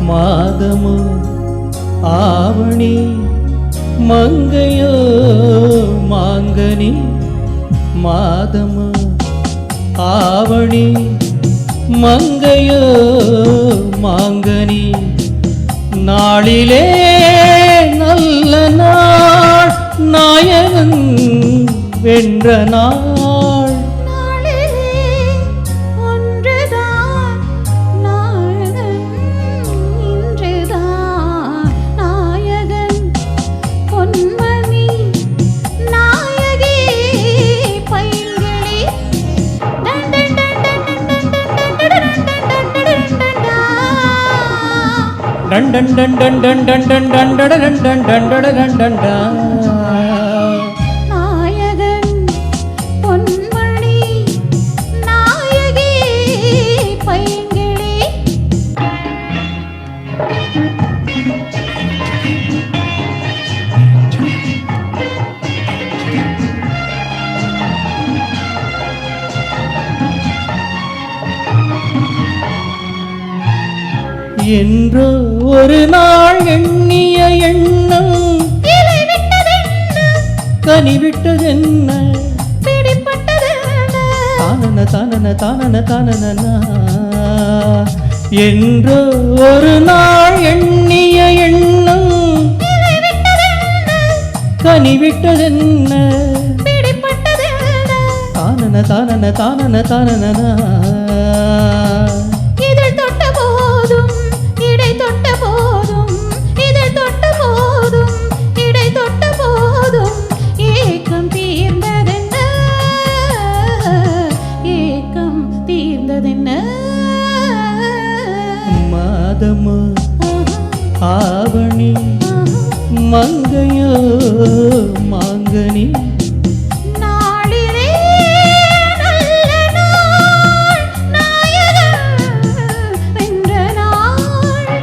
மாதமோ ஆவணி மங்கையோ மாங்கனி மாதமோ ஆவணி மங்கையோ மாங்கனி நாளிலே நல்ல நாள் நாயகன் வென்ற நாள் done done done done done done done done done done done done done நாயகன் பொன்மணி நாயகி பைங்கிளி என்றோ ஒரு நாள் எண்ணிய எண்ணம் கனிவிட்டதென்ன தானன தானன தானன தானன என்றோ ஒரு நாள் எண்ணிய எண்ணம் கனிவிட்டதென்ன தானன தானன தானன தானன மாதமோ ஆவணி மங்கையோ மாங்கனி நாளிலே நல்ல நாள் நாயகன் வென்ற நாள்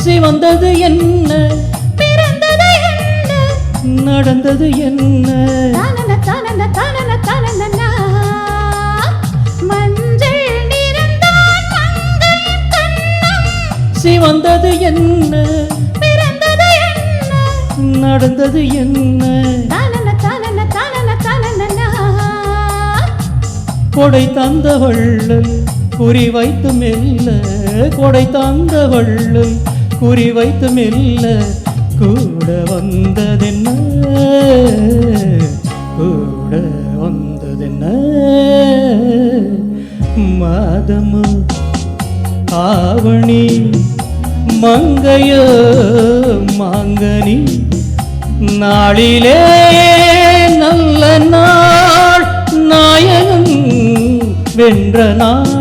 சிவந்தது என்ன பிறந்தது என்ன நடந்தது என்ன தானன தானன தானன தானன மஞ்சள் நிறந்தான் மங்கையின் கண்ணம் சிவந்தது என்ன பிறந்தது என்ன நடந்தது என்ன தானன தானன தானன தானன கொடை தந்த வள்ளல் குறி வைத்து மெல்ல கொடை தந்த வள்ளல் குறி வைத்து மெல்ல கூட வந்ததென்ன கூட வந்ததென்ன மாதமோ ஆவணி மங்கையோ மாங்கனி நாளிலே நல்ல நாள் நாயகன் வென்ற நாள்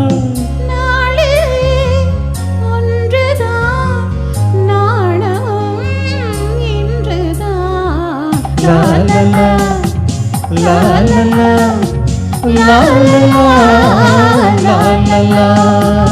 la la la la la la la la la la la